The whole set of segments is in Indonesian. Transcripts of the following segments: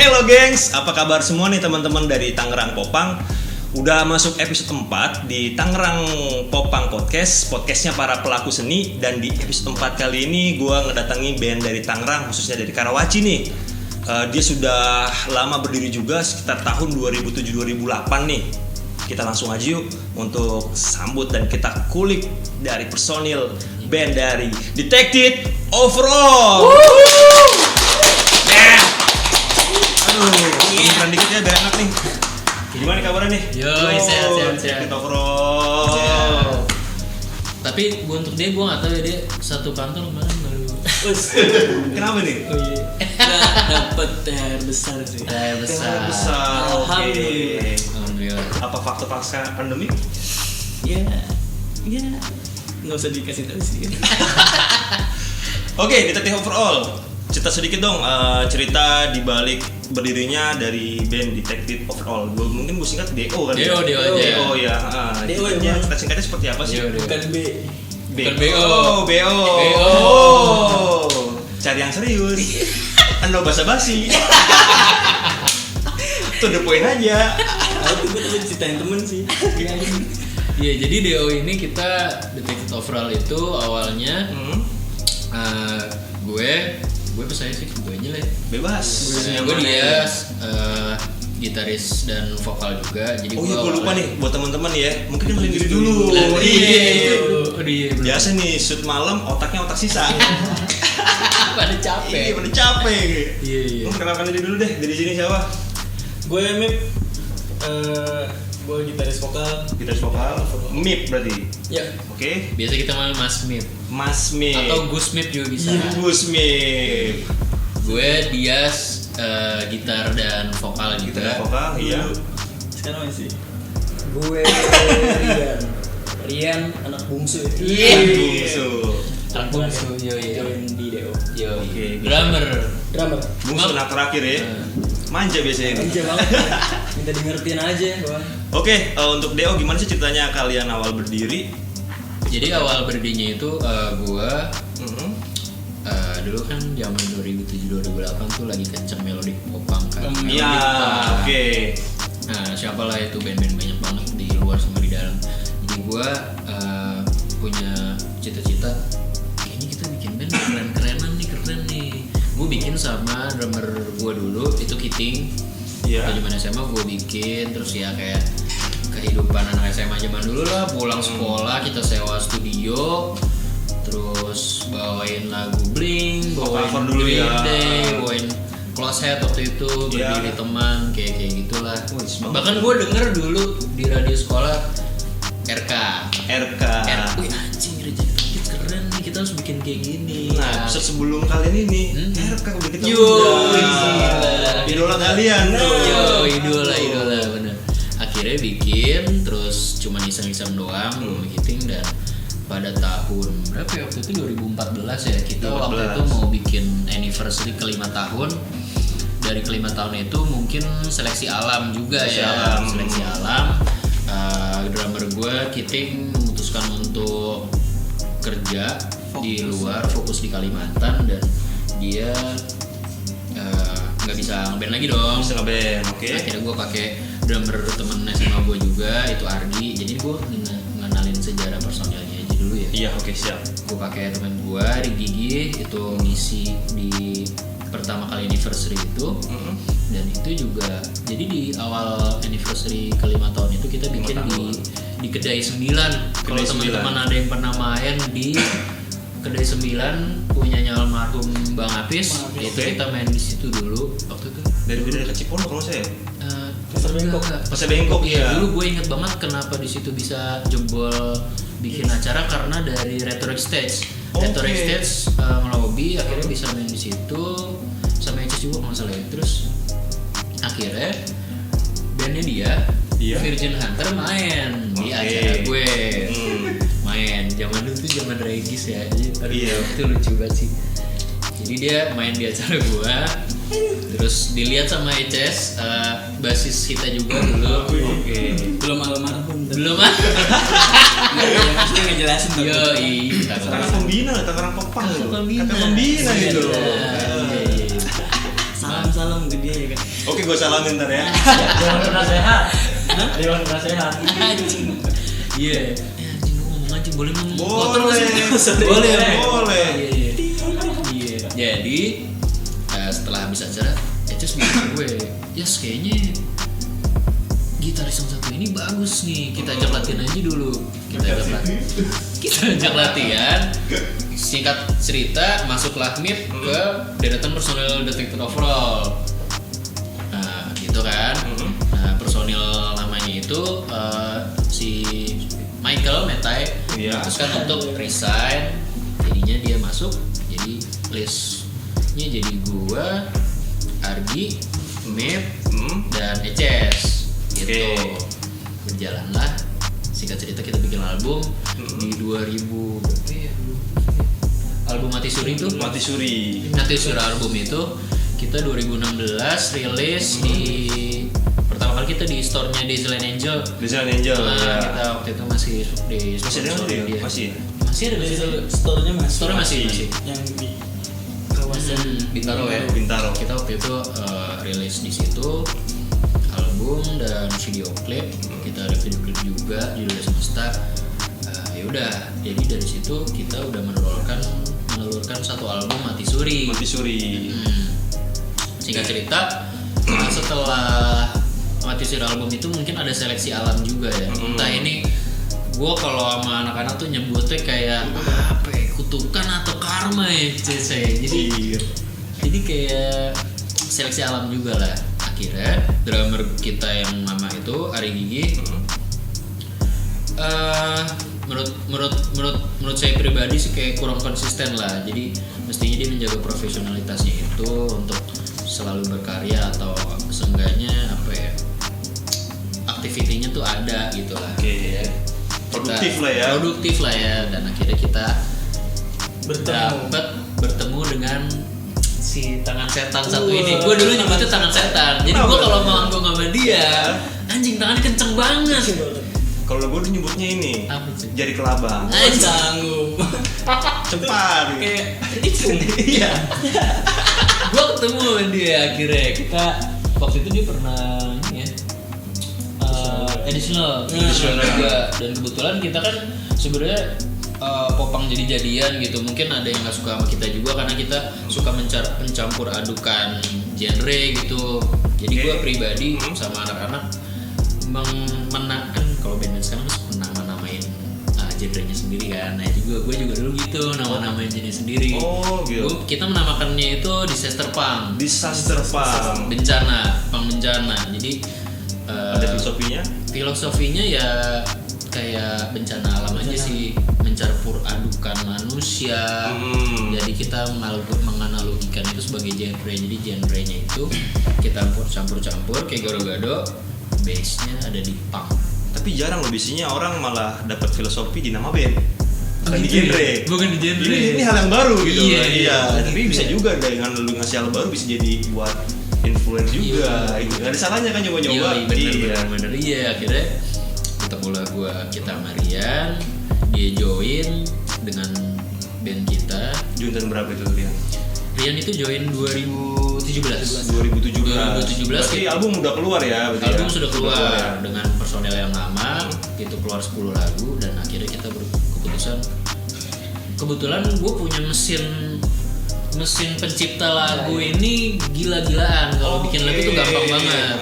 Hello gengs, apa kabar semua nih teman-teman dari Tangerang Popang? Udah masuk episode 4 di Tangerang Popang Podcast, podcastnya para pelaku seni. Dan di episode 4 kali ini gue ngedatangi band dari Tangerang, khususnya dari Karawaci nih. Dia sudah lama berdiri juga, sekitar tahun 2007-2008 nih. Kita langsung aja yuk untuk sambut dan kita kulik dari personil band dari Detected Overall. Aduh, dikit ya, biar enak nih. Gimana kabarnya nih? Yoi, sehat. Detected Overall. Tapi untuk dia gue nggak tahu ya, dia satu kantor kemarin baru. Kenapa nih? Oh iya. Dapat THR besar sih. THR besar. Oke. Alhamdulillah. Apa faktor pasca pandemi? Ya, nggak usah dikasih tahu sih. Oke, Detected Overall. Cerita sedikit dong, cerita di balik berdirinya dari band Detected Overall. Mungkin gue singkat DO kan? DO aja. DO ya. DO Ceritanya, ya, cerita singkatnya seperti apa sih? Bukan B. Bukan BO. BO. Cari yang serius. Anda basa-basi. To the point aja. Aku gue tadi ceritain temen sih. Iya, jadi DO ini kita Detected Overall itu awalnya gue pesan sih gue aja lah ya. Bebas. Gue dia gitaris dan vokal juga. Jadi gue lupa nih buat teman-teman ya. Mungkin kenalin diri dulu. Iya. Biasa nih shoot malam otaknya otak sisa. Pada capek. Pada capek. Iya. Lu kenalkan diri dulu deh. Dari sini siapa? Gue Mip. Gue gitaris vokal. Gitaris vokal. Mip berarti. Ya. Oke. Biasa kita manggil Mas Mip. Mas Mip. Atau Gus Mip juga bisa. Gus Mip. Gue Dias, gitar dan vokal juga. Gitar dan vokal, iya. Sekarang masih. Gue Rian anak bungsu. Anak bungsu. Yo. Join di DO. Oke. Drummer. Bungsu anak terakhir ya. Manja biasanya. Manja banget. Minta dengerin aja, Bang. Oke, untuk DO gimana sih ceritanya kalian awal berdiri? Jadi awal berdirinya itu gue dulu kan zaman 2007-2008 tuh lagi kenceng melodic popang kan. Iya, oke. Nah, siapalah itu band-band banyak banget di luar sama di dalam. Jadi gue punya cita-cita, kayaknya kita bikin band keren nih. Gue bikin sama drummer gue dulu itu Kiting. Iya. Zaman SMA gue bikin, terus ya kayak kehidupan anak SMA zaman dulu lah, pulang sekolah kita sewa studio, terus bawain lagu Blink, bawain cover dulu Green ya. Day, bawain Close Head waktu itu, berdiri teman kayak gitulah. Bahkan gue denger dulu di radio sekolah RK. Wih anjing, Reject keren nih, kita harus bikin kayak gini. Nah, sebelum kalian ini RK udah kita idola kalian tuh. Idola bener. Akhirnya bikin, terus cuma iseng-iseng doang, belum marketing. Dan pada tahun berapa ya waktu itu 2014 ya kita waktu itu mau bikin anniversary ke 5 tahun. Dari ke-5 tahun itu mungkin seleksi alam juga seleksi alam. Drummer gue Kiting memutuskan untuk kerja di luar, fokus di Kalimantan, dan dia nggak bisa ngeband lagi dong. Bisa ngeband, oke. Akhirnya gue pakai drummer temen SMA gue juga, itu Ardi. Jadi gue ngenalin sejarah personilnya aja dulu ya. Iya, oke, siap. Gue pakai temen gue Rik Gigi, itu ngisi di pertama kali anniversary itu. Dan itu juga jadi di awal anniversary ke-5 tahun itu kita bikin di Kedai 9. Kalau teman-teman ada yang pernah main di Kedai 9 punyanya almarhum Bang Apis, itu kita main di situ dulu waktu itu. Dari Cipondo kalau saya. Pasar Bengkok ya. Dulu gue inget banget kenapa di situ bisa jebol bikin acara, karena dari Rhetoric Stage. Rhetoric Stage ngelobi, akhirnya bisa main di situ sama Eces juga kalau nggak salah. Terus akhirnya bandnya dia Virgin Hunter main di acara gue. Main zaman dulu tuh zaman Regis ya. Itu lucu banget sih. Jadi dia main di acara gue. Terus dilihat sama Eces, basis kita juga dulu. Belum almarhum. Maksudnya ngejelasin tuh. Tangerang Pembina, Tangerang Popang. Pembina Kakak Pembina gitu. Salam ke dia ya kan. Oke, gue salamin ntar ya. Dewan penasehat. Dewan penasehat. Anjing. Iya. Anjing ngomong anjing boleh ngomong. Boleh. Boleh. Boleh. Iya. Jadi setelah habis acara, Ecus bilang gue, "Yes, kayaknya gitaris yang satu ini bagus nih. Kita ajak latihan aja dulu." Kita ajak latihan. Singkat cerita, masuklah MIP ke deretan personil Detective Overall. Nah, gitu kan. Nah, personil namanya itu si Michael Metai memutuskan untuk resign. Jadinya dia masuk. Jadi listnya jadi gua, Argi, MIP, dan Eces. Gitu. Berjalanlah. Singkat cerita kita bikin album di 2000 berapa ya? Album Mati Suri itu Mati Suri album itu kita 2016 rilis di pertama kali kita di store-nya Disneyland Angel. Nah, kita waktu itu masih di sponsor dia. Masih ada Store-nya masih yang di kawasan Bintaro ya. Kita waktu itu rilis di situ album dan video klip. Kita ada video klip juga judulnya Semesta. Ya udah, jadi dari situ kita udah menelurkan satu album Mati Suri. Singkat cerita, setelah Mati Suri album itu mungkin ada seleksi alam juga ya. Entah ini gue kalau sama anak-anak tuh nyebutnya kayak apa ya, kutukan atau karma ya jadi kayak seleksi alam juga lah. Akhirnya drummer kita yang nama itu Ari Gigi menurut saya pribadi sih kayak kurang konsisten lah. Jadi mestinya dia menjaga profesionalitasnya itu untuk selalu berkarya atau seenggaknya apa ya, aktivitinya tuh ada gitu lah. Produktif lah ya. Dan akhirnya kita bertemu dengan si tangan setan satu ini. Gue dulu nyebutnya tangan setan. Jadi gue kalau manggung sama dia, anjing tangannya kenceng banget. Kalau gue nyebutnya ini jari kelabang. Sanggup. Cepat. Kayak tikung. Iya. Gue ketemu sama dia akhirnya. Kita waktu itu dia pernah ini ya. Additional juga. Dan kebetulan kita kan sebenarnya popang jadi-jadian gitu. Mungkin ada yang nggak suka sama kita juga karena kita suka mencampur adukan genre gitu. Jadi gue pribadi sama anak-anak menakan kalau band sekarang namain genre-nya sendiri kan. Nah gue juga dulu gitu namain genre sendiri. Gitu. Kita menamakannya itu Disaster Punk. Bencana. Jadi ada filosofinya ya kayak bencana alam aja sih, mencampur adukan manusia. Jadi kita menganalogikan itu sebagai genre. Jadi genrenya itu kita campur-campur kayak gado-gado. Base-nya ada di punk. Tapi jarang loh, biasanya orang malah dapat filosofi di nama band. Bukan di genre. Ini hal yang baru gitu. Iya. Tapi bisa juga dengan lu ngasih hal baru bisa jadi buat influence juga. Gak ada salahnya kan nyoba-nyoba. Bener. Iya, akhirnya ketemulah kita Marian, dia join dengan band kita. Join tahun berapa itu Rian itu join 2017. Berarti album udah keluar ya? Album sudah keluar dengan personel yang lama. Itu keluar 10 lagu dan akhirnya kita berkeputusan. Kebetulan gue punya mesin pencipta lagu ini gila-gilaan. Kalau bikin lagu tuh gampang banget.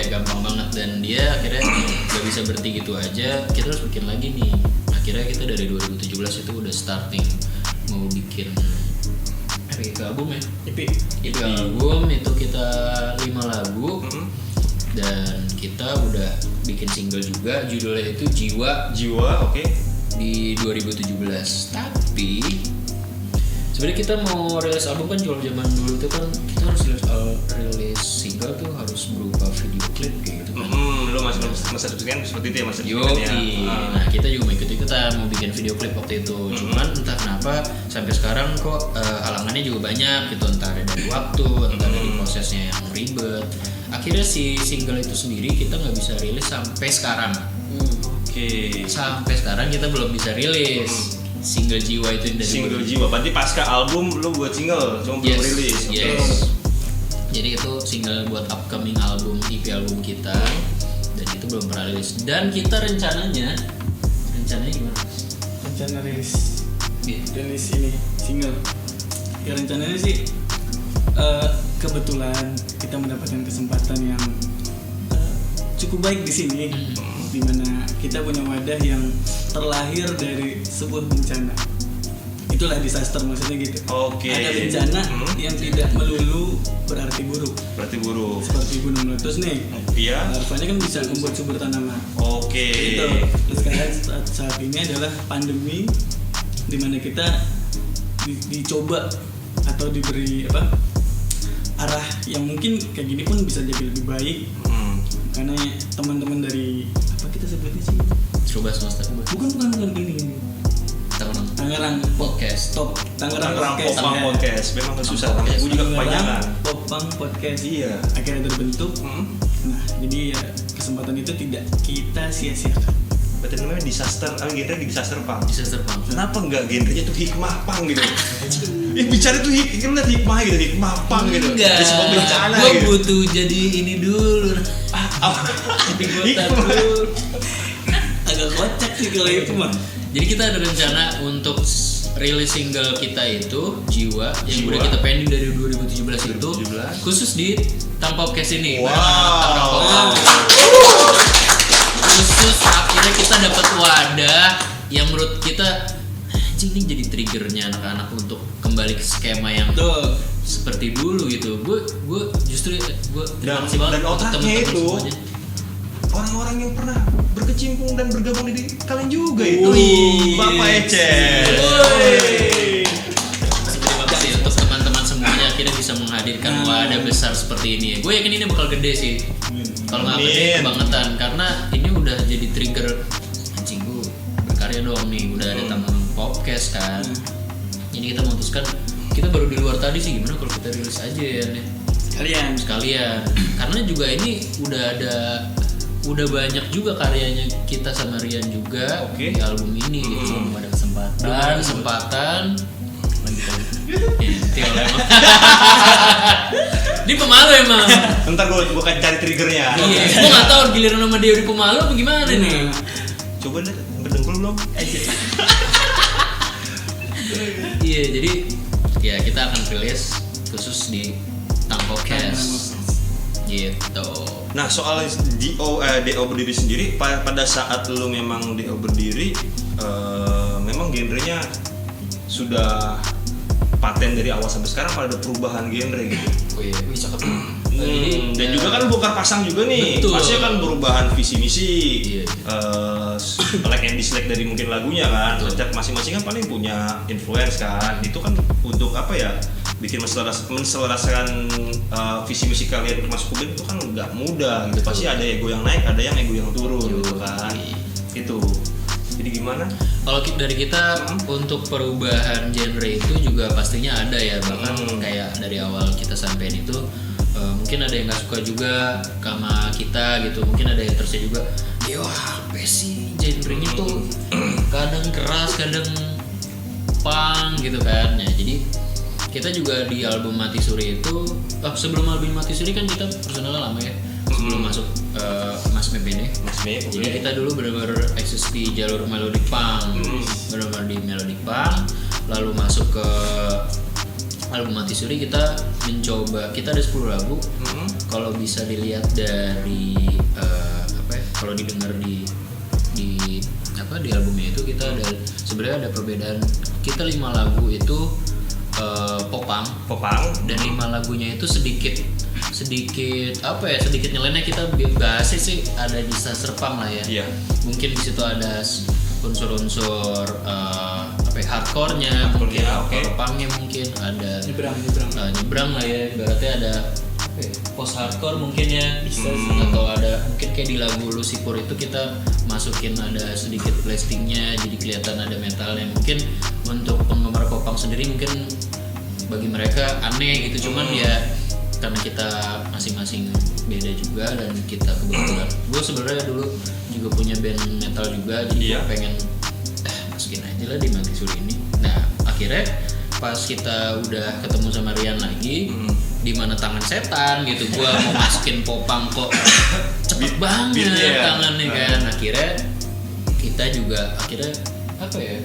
Gampang banget. Dan dia akhirnya gak bisa berhenti gitu aja. Kita harus bikin lagi nih. Akhirnya kita dari 2017 itu udah starting mau bikin album ya. EP album itu kita 5 lagu. Dan kita udah bikin single juga, judulnya itu Jiwa. Di 2017. Tapi sebenarnya kita mau rilis album kan kalau zaman dulu itu kan kita harus rilis single tuh harus berupa video klip kayak gitu kan. Lo masih kan seperti itu ya Mas? Nah kita juga mau ikut-ikutan mau bikin video klip waktu itu. Cuman entah kenapa sampai sekarang kok halangannya juga banyak gitu, entah dari waktu, entah dari prosesnya yang ribet. Akhirnya si single itu sendiri kita nggak bisa rilis sampai sekarang. Sampai sekarang kita belum bisa rilis. Single Jiwa itu dari Jiwa. Berarti pasca album lu buat single, cuma belum rilis. Jadi itu single buat upcoming album EP album kita dan itu belum pernah rilis. Dan kita rencananya gimana? Rencana rilis ini single. Ya rencananya sih kebetulan kita mendapatkan kesempatan yang cukup baik di sini, di mana kita punya wadah yang terlahir dari sebuah bencana. Itulah disaster maksudnya gitu. Oke. Ada bencana yang tidak melulu berarti buruk. Berarti buruk. Seperti gunung meletus nih. Iya. Larvanya kan bisa membuat subur tanaman. Oke. Gitu. Terus sekarang saat ini adalah pandemi, di mana kita dicoba atau diberi arah yang mungkin kayak gini pun bisa jadi lebih baik. Karena teman-teman dari apa kita sebutnya sih? Coba semesta. Bukan ini. Tangerang Podcast. Top Tangerang Popang Podcast. Memang susah namanya. Gue juga kepanjangan. Popang Podcast. Iya. Akhirnya terbentuk. Nah, jadi ya kesempatan itu tidak kita sia-siakan. Berarti namanya disaster, genre disaster punk. Disaster punk. Kenapa enggak genrenya tuh hikmah punk gitu? Bicara tuh hikmah gitu, hikmah punk gitu. Enggak. Ada sebuah bencana Gue gitu. butuh jadi ini dulu. Jadi gue takut. Agak kocak sih kalau itu mah. Jadi kita ada rencana untuk rilis single kita itu Jiwa yang udah kita pending dari 2017 itu khusus di Tampopcast ini. Wow. Khusus akhirnya kita dapat wadah yang menurut kita anjing ini jadi triggernya anak-anak untuk kembali ke skema yang Tuh. seperti dulu gitu. Gue justru terima kasih banget dan untuk otaknya teman-teman itu semuanya. Orang-orang yang pernah berkecimpung dan bergabung di kalian juga itu. Wih. Bapak Ece. Terima kasih untuk teman-teman semuanya akhirnya bisa menghadirkan wadah besar seperti ini. Gue yakin ini bakal gede sih. Kalau nggak gede kebangetan karena ini udah jadi trigger anjing gue berkarya dong nih. Udah ada tamu podcast kan. Ini kita memutuskan kita baru di luar tadi sih gimana kalau kita rilis aja ya nih. Sekalian. Karena juga ini udah banyak juga karyanya kita sama Rian juga di album ini gitu. Belum ada kesempatan. Entil emang. Dia pemalu emang. Ntar gue akan cari triggernya. Iya, gue nggak tahu giliran sama dia di pemalu apa gimana nih. Coba deh, berdengkul belum? Iya, jadi ya kita akan rilis khusus di Tampopcast gitu. Nah soal DO berdiri sendiri, pada saat lu memang DO berdiri, memang genrenya sudah paten dari awal sampai sekarang, pada ada perubahan genre gitu. Oh iya, bisa ketemu. Dan juga kan bongkar pasang juga nih, pasti kan perubahan visi misi, like and dislike dari mungkin lagunya kan. Setiap masing-masing kan paling punya influence kan. Itu kan untuk apa ya? Bikin menselaraskan visi misi kalian masuk ke band itu kan nggak mudah gitu. Pasti ada ego yang naik, ada yang ego yang turun gitu kan. Itu. Jadi gimana? Kalau dari kita untuk perubahan genre itu juga pastinya ada ya. Bahkan kayak dari awal kita sampein itu mungkin ada yang nggak suka juga sama kita gitu. Mungkin ada yang tersnya juga. Wah, apa sih genre-nya tuh kadang keras, kadang punk gitu kan. Nah, jadi kita juga di album Mati Suri itu sebelum album Mati Suri kan kita personalnya lama ya sebelum masuk Mas Mep ini. Jadi kita dulu benar-benar eksis di jalur melodic punk, benar-benar di melodic punk, lalu masuk ke album Mati Suri kita mencoba, kita ada 10 lagu. Kalau bisa dilihat dari kalau didengar di albumnya itu kita ada sebenarnya ada perbedaan. Kita 5 lagu itu popang dan 5 lagunya itu sedikit nyeleneh. Kita bahasnya sih ada disaster punk lah ya. Mungkin di situ ada unsur-unsur hardcore-nya, mungkin punknya mungkin ada nyebrang lah ya. Berarti ada post hardcore mungkin ya, atau ada mungkin kayak di lagu Lucifer itu kita masukin ada sedikit blastingnya, jadi kelihatan ada metalnya. Mungkin untuk penggemar popang sendiri mungkin bagi mereka aneh gitu, cuman ya karena kita masing-masing beda juga dan kita kebetulan gue sebenarnya dulu juga punya band metal juga, jadi gue pengen masukin aja lah di Mati Suri ini. Nah akhirnya pas kita udah ketemu sama Rian lagi di mana tangan setan gitu. Gua mau masukin Popang kok cepet banget tangannya kan. Akhirnya kita juga apa ya?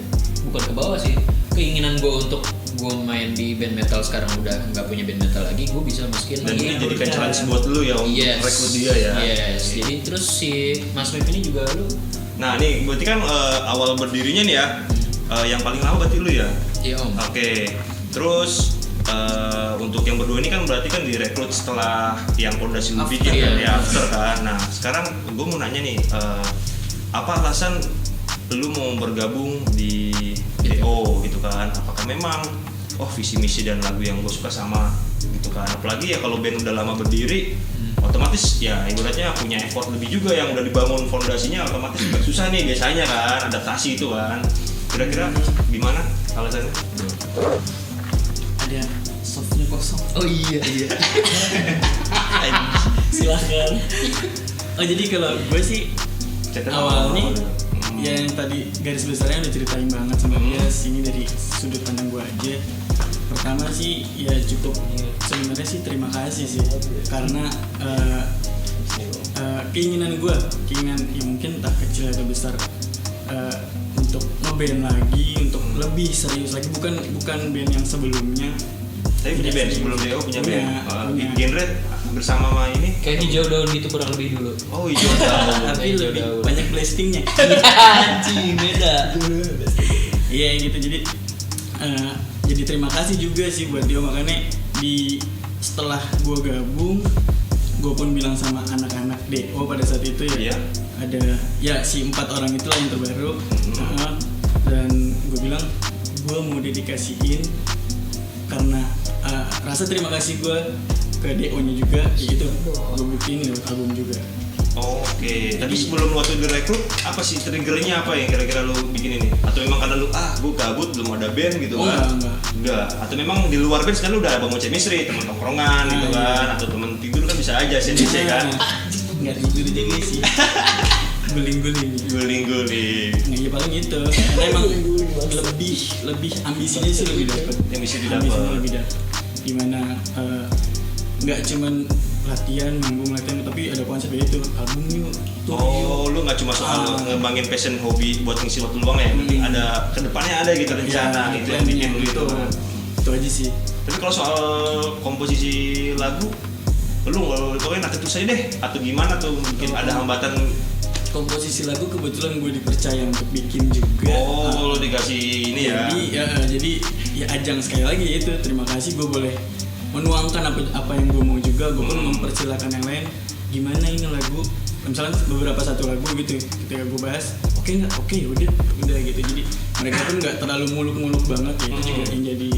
Bukan ke bawah sih. Keinginan gue untuk gue main di band metal sekarang udah nggak punya band metal lagi, gue bisa masukin dan lagi. ini jadikan challenge buat lu ya untuk rekrut dia ya. Yes. Jadi terus si Mas Mip ini juga lu. Nah nih berarti kan awal berdirinya nih ya, yang paling lama berarti lu ya. Iya om. Oke. Terus untuk yang berdua ini kan berarti kan direkrut setelah yang Pondasi lu bikin kan ya, after kan. Nah sekarang gue mau nanya nih, apa alasan lu mau bergabung di DO gitu kan? Apakah memang visi misi dan lagu yang gue suka sama gitu kan? Apalagi ya kalau band udah lama berdiri, otomatis ya ibaratnya punya effort lebih juga, yang udah dibangun fondasinya otomatis agak susah nih biasanya kan adaptasi itu kan. Kira-kira gimana alasannya? Ada softnya kosong. Oh iya. Silahkan. Jadi kalau gue sih awalnya ya yang tadi garis besarnya udah ceritain banget sama dia. Sini dari sudut pandang gue aja. Pertama sih ya cukup sebenarnya sih terima kasih sih, karena keinginan ya mungkin tak kecil atau besar, untuk ngeband lagi, untuk lebih serius lagi, bukan band yang sebelumnya. Tapi punya band sebelum DO punya band. Punya. Genre bersama sama ini. Kayak Hijau Daun gitu kurang lebih dulu. Oh Hijau Daun. Tapi lebih banyak blastingnya. Anjing beda. Iya gitu, jadi terima kasih juga sih buat dia, makanya setelah gue gabung, gue pun bilang sama anak-anak DO pada saat itu ya, ada ya si 4 orang itulah yang terbaru, dan gue bilang gue mau dedikasiin karena rasa terima kasih gue ke DO-nya juga, gitu gue buktiin lewat album juga. Oke, tapi sebelum waktu direkrut, apa sih triggernya, apa yang kira-kira lu bikin ini? Atau memang karena lu gue gabut belum ada band gitu kan? Enggak. Atau memang di luar band sekarang lu udah bangun chemistry, teman tongkrongan gitu kan? Atau teman tidur kan bisa aja sih kan? Enggak tidur juga sih. Guling-guling. Nah, ya paling gitu. Karena emang lebih ambisinya sih lebih dapat. Ambisinya lebih dapat. Dimana nggak cuman latihan, tapi ada konsepnya itu album yuk. Lu nggak cuma soal ngembangin passion hobi buat ngisi waktu luang ya, ada kedepannya ada gitu rencana gitu yang bikin lu itu. Itu aja sih. Tapi kalau soal komposisi lagu, lu pokoknya nanti terus aja deh, atau gimana tuh mungkin ada hambatan? Komposisi lagu kebetulan gue dipercaya untuk bikin juga. Lu dikasih ini ya. Jadi ya ajang sekali lagi itu, terima kasih gue boleh menuangkan apa yang gue mau juga. Gue pun mempersilahkan yang lain, gimana ini lagu, misalnya beberapa satu lagu gitu, ketika gue bahas oke udah gitu. Jadi mereka pun nggak terlalu muluk-muluk banget ya. Itu juga yang jadi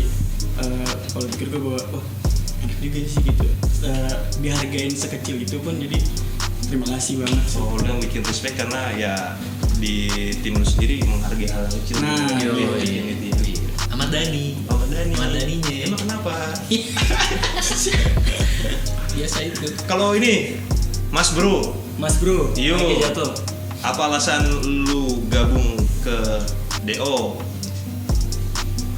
kalau pikir gue bahwa enak juga sih gitu, dihargain sekecil itu pun, jadi terima kasih banget sih. Udah bikin respect karena ya di tim lu sendiri menghargai hal yang kecil. Ahmad Dhani-nya. Emang kenapa? Biasa itu. Kalau ini Mas Bro. Yo. Apa alasan lu gabung ke DO?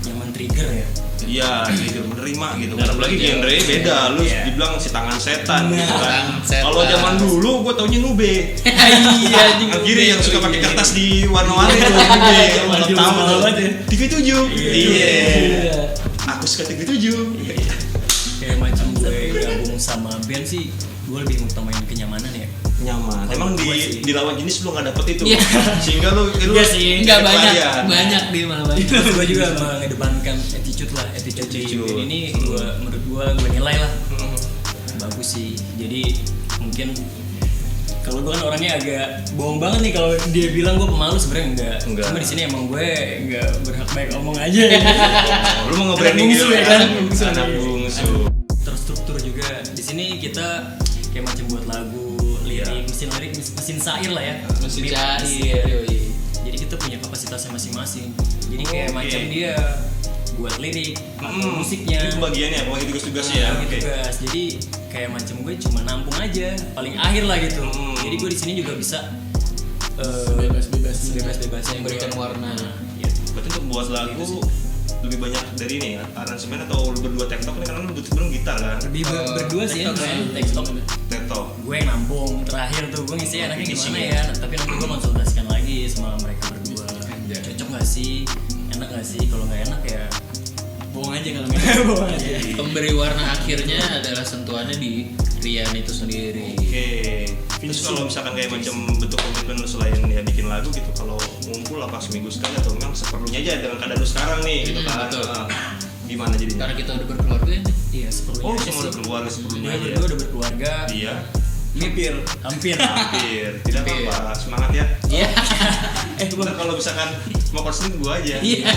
Yang men-trigger ya. Iya, trigger menerima gitu. Karena apalagi genre beda, lu dibilang si tangan setan gitu kan. Kalau zaman dulu gua taunya Nube. Iya, Akhirnya yang suka pakai kertas di warna-warni tuh Nube. Kalau tahu 37. Iya. Aku suka 37. Kayak macam gue gabung sama band sih, gue lebih ngutamain kenyamanan ya. Nyaman. Emang di lawan jenis lu nggak dapet itu, Iya. sehingga lu nggak banyak dia malah banyak. Gue juga mengedepankan attitude di band ini. Menurut gue nilai lah bagus sih. Jadi mungkin kalau gue kan orangnya agak bohong banget nih kalau dia bilang gue pemalu, sebenarnya enggak. Cuma di sini emang gue nggak berhak banyak omong aja. Lu mau nge-branding gitu ya kan? Anak bungsu. Terstruktur juga di sini kita kayak macam buat lagu, lirik, mesin syair lah ya. Mesin syair. Jadi kita punya kapasitasnya masing-masing. Jadi kayak macam dia buat lirik, musiknya. Itu bagiannya, bagi tugas-tugasnya ya. Tugas. Jadi kayak macam gue cuma nampung aja, paling akhir lah gitu. Jadi gue di sini juga bisa bebas-bebas memberikan warna. Berarti untuk buat lagu lebih banyak dari ini ya aransemen atau lu berdua tektok nih karena lu berdua gitar kan? Lebih berdua sih TikTok kan. sih. TikTok. Tektok. Gue yang nampung terakhir tuh gue ngisi enaknya Ngisi gimana ya. ya, tapi nanti gue konsultasikan lagi sama mereka berdua. Cocok nggak sih, enak nggak sih? Kalau nggak enak ya Bohong aja kalau nggak bohong aja. Pemberi warna akhirnya adalah sentuhannya di Rian itu sendiri. Oke. Terus kalau misalkan kayak macam bentuk komitmen lu selain ya bikin lagu gitu, kalau ngumpul apa seminggu sekali atau memang seperlunya aja dengan keadaan lu sekarang nih gitu kan? Betul. Gimana jadinya? Karena kita udah berkeluarga ya. iya seperlunya. Oh, aja semua sih. udah keluarga seperlunya Gue aja. berdua udah berkeluarga. Iya. Mipir. Hampir. Hampir. Tidak Hampir. apa-apa. Semangat ya. Iya. Ntar kalau misalkan mau konseling gua aja. Iya.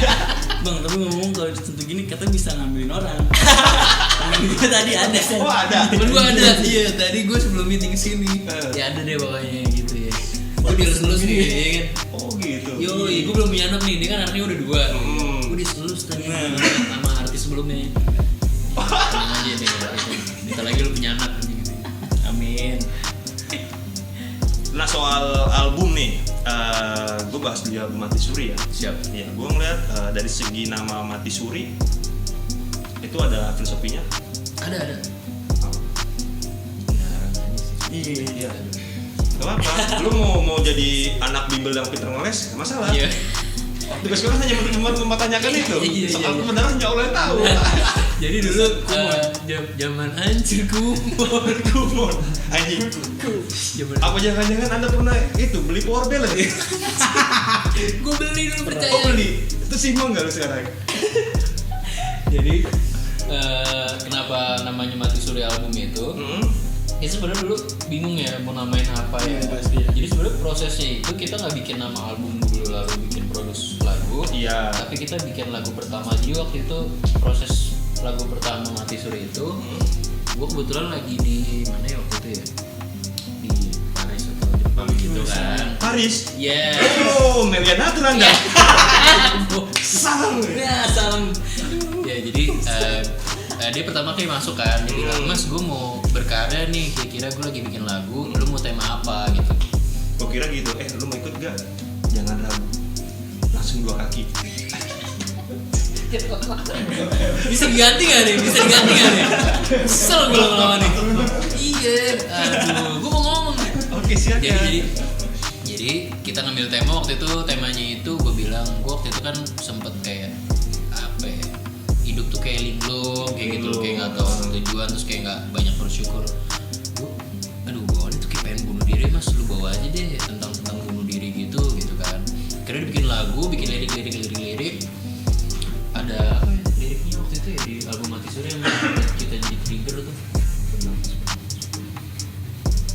Bang, tapi ngomong kalau tentu gini kata bisa ngambilin orang. Temen gue tadi ada. Oh ada. Temen gue ada. Iya, tadi gue sebelum meeting kesini. Eh. Ya ada deh pokoknya gitu ya. Gue dilus-lus nih ya kan. Oh gitu. Yoi, gue belum punya anak nih, dia kan anaknya udah 2. Gue diselus tadi sama artis sebelumnya. Tenang aja nih, bentar lagi lu punya anak. Amin. Nah soal album nih, gue bahas dulu album Mati Suri ya. Siap. Ya, gue ngeliat dari segi nama Mati Suri itu ada filosofinya. Ada. Iya. Gak apa-apa. Lu mau jadi anak bimbel yang pintar ngeles, gak masalah. Iya. Tugas sekolah hanya mempertanyakan itu. Iya. Soal kebenaran ya Allah yang tahu. Jadi dulu zaman hancur kumon. Kumon. Anjing. Zaman Apa jangan-jangan Anda pernah itu beli power balance? gue beli dulu percaya. Oh beli. Itu simbol nggak lu sekarang? Jadi kenapa namanya Mati Suri album itu? Ya sebenarnya dulu bingung ya mau namain apa ya. Pasti ya. Jadi sebenarnya prosesnya itu kita nggak bikin nama album dulu lalu bikin produce lagu. Iya. Tapi kita bikin lagu pertama. Jadi waktu itu proses lagu pertama Mati Suri itu, gue kebetulan lagi di mana ya waktu itu ya? Di Paris atau Jepang gitu kan. Paris. Ya. Oh, Meliana tuh Anda. Salam. Ya, salam. Ya jadi dia pertama kali masuk kan, dia bilang Mas gue mau berkarya nih, kira-kira gue lagi bikin lagu, lu mau tema apa gitu. Gue kira gitu, lu mau ikut gak? Jangan ragu, langsung 2 kaki. Bisa diganti gak nih? Kesel gue lama-lama nih. Iya, aduh, gue mau ngomong. Oke siap ya. Jadi kita ngambil tema waktu itu, temanya itu gue bilang, gue waktu itu kan sempet kayak apa ya, hidup tuh kayak linglung, kayak gitu, kayak nggak tahu tujuan, terus kayak nggak banyak bersyukur. Aduh, bawaannya tuh kayak pengen bunuh diri Mas, lu bawa aja deh tentang bunuh diri gitu kan. Karena bikin lagu, bikin lirik. Ada apa ya, liriknya waktu itu ya di album Mati Suri yang membuat kita jadi trigger tuh.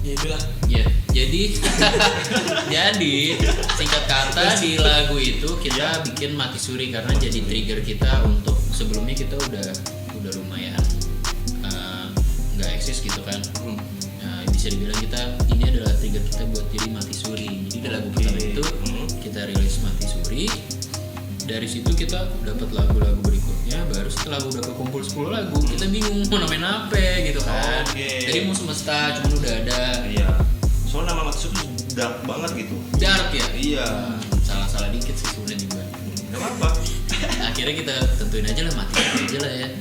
Ya itulah. Ya, jadi singkat kata di lagu itu kita bikin Mati Suri karena jadi trigger kita untuk sebelumnya kita udah lumayan nggak eksis gitu kan. Nah, bisa dibilang ini adalah trigger kita buat jadi Mati Suri. Jadi di lagu pertama itu kita rilis Mati Suri. Dari situ kita dapat lagu-lagu berikutnya, baru setelah udah kekumpul 10 lagu kita bingung mau namain apa gitu kan. Jadi mau semesta cuma udah ada. Iya. Soalnya nama Mati Suri dark banget gitu. Dark ya? Iya. Salah-salah dikit sih sebenarnya juga. Gak apa-apa. Akhirnya kita tentuin aja lah Mati Suri aja lah ya.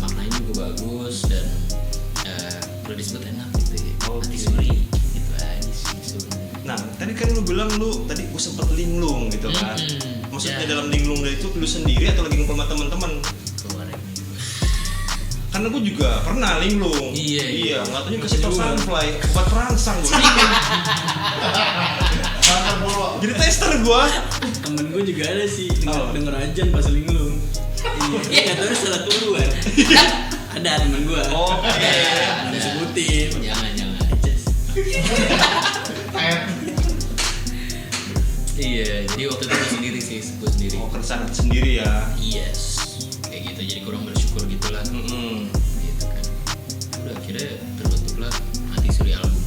Maknanya juga bagus dan udah disebut enak gitu ya. Mati Suri gitu aja sih sebenarnya. Nah, tadi kan lu bilang tadi gue sempet linglung gitu kan. Maksudnya dalam linglung itu lu sendiri atau lagi ngumpul sama teman-teman? Keluar Karena gue juga pernah linglung. Iya. Nggak tahu kasih tau sunfly, obat perangsang gue. Jadi tester gue. Temen gue juga ada sih denger ajan pas linglung. Iya, nggak tahu salah keluar. Ada temen gue. Oke. Ada sebutin. Jangan. Iya, jadi waktu itu gue sendiri sih, gue sendiri. Oh, keresahan sendiri ya. Yes, kayak gitu. Jadi kurang bersyukur gitulah. Gitu kan. Udah akhirnya terbentuklah Mati Suri album.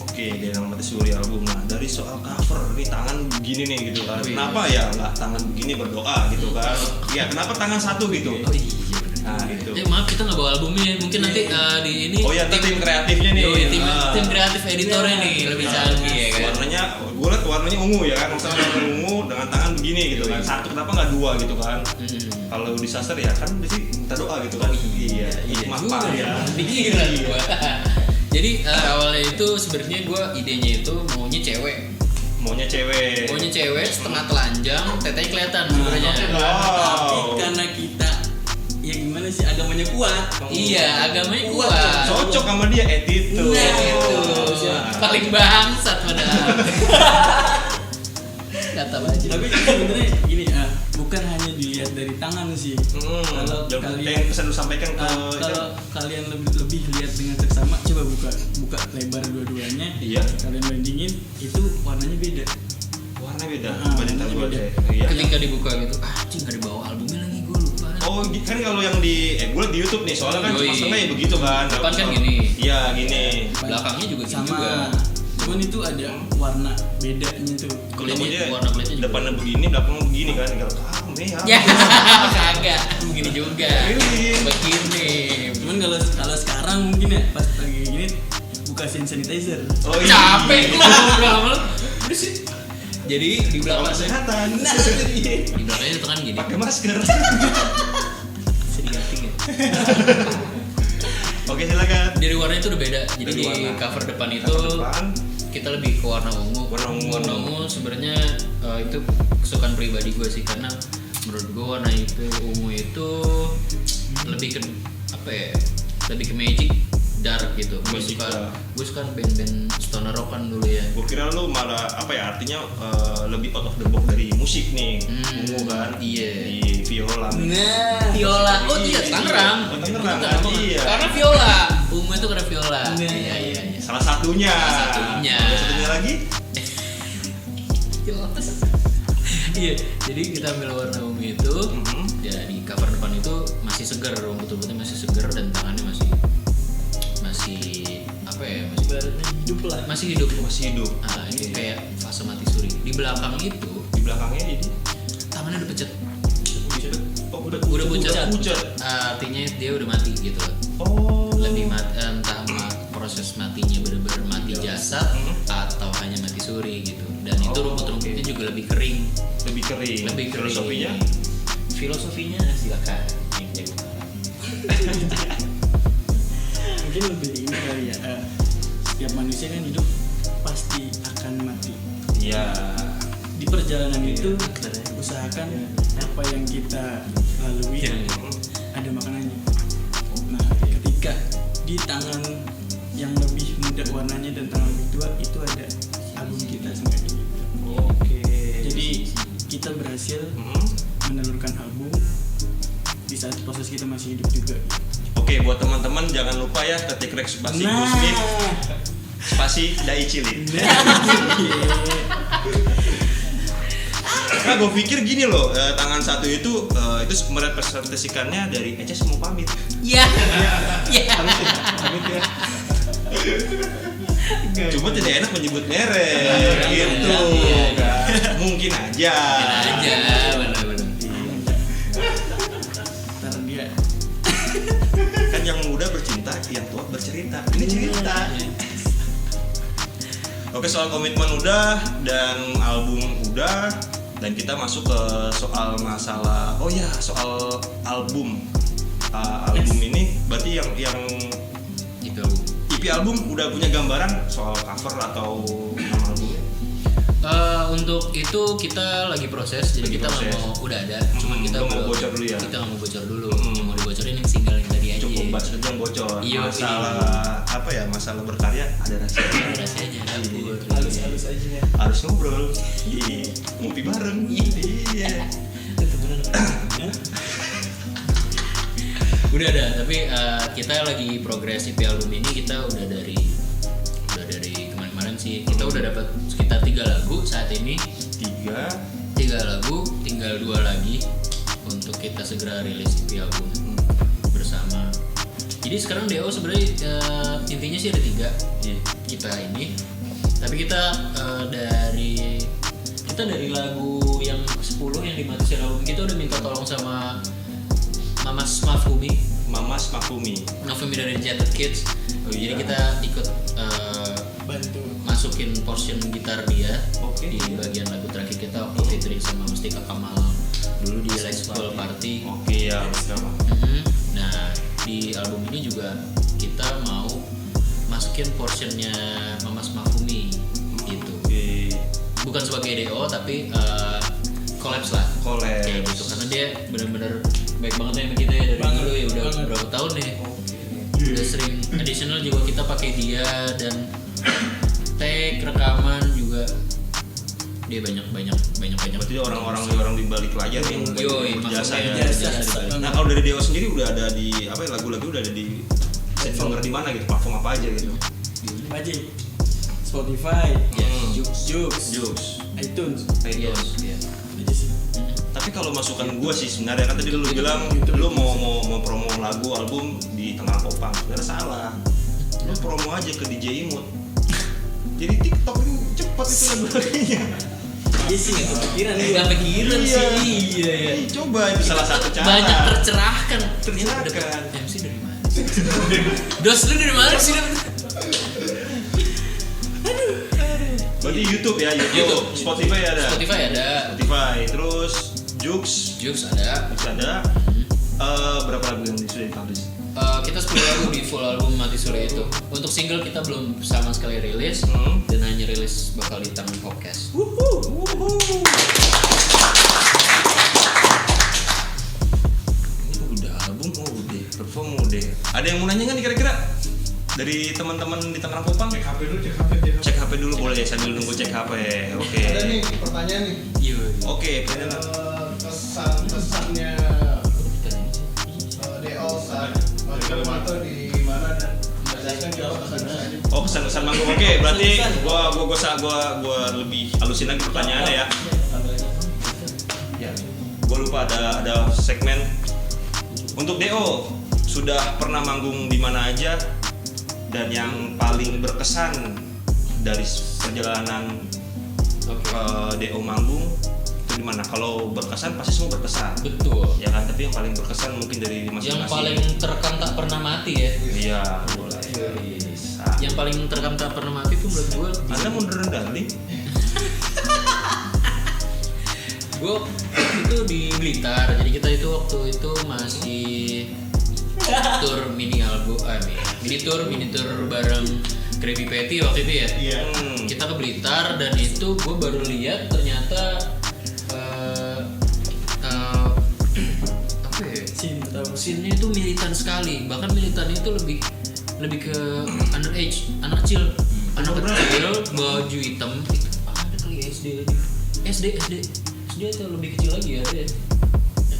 Oke, dia nama Mati Suri album. Nah, dari soal cover, nih tangan begini nih gitu kan. Oh, iya. Kenapa ya nggak tangan begini berdoa gitu kan? Iya, kenapa tangan satu gitu? Oh iya bener. Nah, itu. Maaf kita nggak bawa albumnya, mungkin nanti di ini. Oh ya, tim kreatifnya nih. Yoi, tim kreatif editornya nih lebih canggih ya kan. Warnanya gue gue liat warnanya ungu ya kan, misalnya warna ungu dengan tangan begini gitu kan, satu kenapa nggak dua gitu kan? Kalau di sasar ya kan berarti minta doa gitu kan? Iya, maaf pak ya. Pikiran gua. Jadi awalnya itu sebenarnya gue idenya itu maunya cewek setengah telanjang, tetenya kelihatan sebenarnya. Tapi karena kita ya gimana sih, agamanya kuat. Iya, agamanya kuat. Cocok sama dia attitude. Paling bangsat padahal. Kata aja. Tapi sebenarnya gini, bukan hanya dilihat dari tangan sih. Kalau Yang kalian bisa lu sampaikan ke kalau kalian lebih lihat dengan seksama, coba buka lebar dua-duanya. Iya. Kalian bandingin, itu warnanya beda. warna beda. Warnanya beda. Iya. Ketika dibuka gitu, anjing nggak dibawa albumnya lagi, gue lupa. Oh kan kalau yang di gue liat di YouTube nih, soalnya kan Yoi. setengah ya begitu kan. Depan kan gini. Iya gini. Belakangnya juga gini Sama. juga. Cuman itu ada warna bedanya tuh. Kulitnya, warna kulitnya juga. depannya begini, belakangnya begini kan. Tinggal kamu ya. Ya, kagak. Begini juga. Begini. Cuman kalau sekarang mungkin ya pas lagi gini buka hand sanitizer. Oh iya. Capek gue ngobrol sama lu. Jadi di Protokol belakang kesehatan. di belakangnya itu kan gini. Pakai masker. Sedikit tinggi. Oke silakan. Dari warna itu udah beda. Jadi Dari di warna. cover depan itu Cover depan. kita lebih ke warna ungu. Warna ungu. Sebenarnya itu kesukaan pribadi gue sih, karena menurut gue warna itu ungu itu lebih ke apa ya? Lebih ke magic dark gitu. Gue Magic suka dark. gue suka band-band stoner rock kan dulu ya. Gue kira lu malah apa ya, artinya lebih out of the box dari musik nih. Ungu kan. Iya. Di viola. Nah, Viola. Oh iya, Tangerang. Oh, Tangerang. Itu Iya. Karena viola. Ungu itu karena viola. Nah. Iya. Salah satunya. Ada satunya lagi? Iya, jadi kita ambil warna ungu itu, Mhm. ya di cover depan itu masih segar, rumput-rumputnya masih segar dan tangannya masih apa ya, ibaratnya hidup lah. masih hidup. Masih hidup. Ah, ini kayak fase mati suri. Di belakang itu Di belakangnya ini. tangannya udah pecet, Oh udah pucat. Artinya dia udah mati gitu loh. Oh. Lebih mati, entah proses matinya benar-benar mati jasad atau hanya mati suri gitu. Dan itu rumput-rumputnya juga lebih kering. Lebih kering. Filosofinya? Filosofinya silakan. Mungkin lebih ini kali ya. Setiap manusia kan hidup pasti akan mati. Iya. Di perjalanan itu usahakan apa yang kita lalui ada makanannya. Nah, ketika di tangan yang lebih muda warnanya dan tangan lebih tua itu ada album kita sendiri. Oke. Jadi kita berhasil menelurkan album di saat proses kita masih hidup juga. Oke, buat teman-teman jangan lupa ya ketik rek spasi Gusmin spasi Dai Cilin. Nah, gue pikir gini loh, tangan satu itu merepresentasikannya dari Eces mau pamit. Iya. Pamit ya. Cuma tidak enak menyebut merek gitu. Kan. Mungkin aja. Benar-benar. Ntar dia Kan yang muda bercinta, yang tua bercerita. Ini cerita. Oke, soal komitmen udah dan album udah, dan kita masuk ke soal masalah. Oh ya, soal album. Album ini berarti yang Itu. EP album udah punya gambaran soal cover atau nama albumnya? Untuk itu kita lagi proses, jadi Lagi kita nggak proses. mau udah ada, cuman kita Belum mau belum- bocor dulu ya? Kita nggak mau bocor dulu, yang mau dibocorin yang single yang tadi aja. Cukup bahas aja yang bocor. Iya, Masalah apa ya? Masalah berkarya ada rahasia. Rahasianya dapur. halus-halus aja ya. Harus ngobrol. Iya. Ngopi bareng. Iya. Udah ada, tapi kita lagi progres EP album ini. Kita udah dari kemarin-kemarin sih. Kita udah dapat sekitar 3 lagu saat ini. 3 lagu, tinggal 2 lagi untuk kita segera rilis EP album bersama. Jadi sekarang DO sebenarnya intinya sih ada 3 kita ini. Tapi kita dari lagu yang 10 yang dimasukin album kita udah minta tolong sama Mamas Mafumi dari Jetted Kids. Oh, iya. Jadi kita ikut Bantu. masukin portion gitar dia Oke. di bagian lagu terakhir kita waktu featuring sama Mustika Kamal dulu di Live School Party. Oke ya. Nah di album ini juga kita mau masukin portionnya Mamas Mafumi gitu. Oke. Bukan sebagai DO tapi collabs lah. Collabs. Kayak gitu karena dia benar-benar baik banget ya sama kita ya dari dulu ya udah berapa tahun nih. Udah sering additional juga kita pakai dia dan take rekaman juga dia banyak. Berarti orang di balik layar yang berjasa ya. Nah kalau dari Deo sendiri udah ada di apa ya, lagu-lagu udah ada di denger di mana gitu, platform apa aja gitu? Apa aja? Spotify, Joox, iTunes. Iya. Aja sih. Tapi kalau masukan gua sih sebenarnya kan tadi lu bilang lu mau promo lagu album di Tangerang Popang, sebenarnya salah. Lu promo aja ke DJ Imut. Jadi TikTok itu cepat itu lagunya. Iya sih nggak kepikiran nih. Nggak kepikiran Iya. sih. Iya. Coba itu salah satu cara. Banyak tercerahkan. Tercerahkan. MC dari mana? Dos lu dari mana sih? Berarti YouTube ya, YouTube. Spotify ada. Spotify. Terus Joox ada. Berapa lagu yang sudah dipublish? Kita 10 lagu di full album Mati Suri itu. Untuk single kita belum sama sekali rilis dan hanya rilis bakal di Tangerang Podcast. Udah album, udah perform, udah. Ada yang mau nanya nggak nih kira-kira dari teman-teman di Tangerang Popang? Cek HP dulu boleh sambil nunggu cek HP. Oke. Ada nih pertanyaan nih. Iya. Oke, pertanyaan. Kesan-kesannya DO saat Kalimantan di mana dan menjelaskan juga kesan-kesannya. Oh, kesan-kesan manggung. Oke, berarti gua lebih halusin lagi pertanyaannya ya. Ya. Gua lupa ada segmen untuk DO sudah pernah manggung di mana aja dan yang paling berkesan dari perjalanan DO manggung itu di mana? Kalau berkesan pasti semua berkesan. Betul. Ya kan, tapi yang paling berkesan mungkin dari masing-masing. Yang paling terekam tak pernah mati ya. Iya, boleh. Bisa. Yang paling terekam tak pernah mati itu menurut gue. Anda munduran darling? Gue itu di Blitar. Jadi kita itu waktu itu masih tour mini tour bareng Krabby Patty waktu itu ya. Iya. Kita ke Blitar dan itu gue baru lihat ternyata apa ya? Scene-nya itu militan sekali. Bahkan militannya itu lebih ke underage, anak kecil baju hitam itu ada kali ya SD itu lebih kecil lagi ya ada.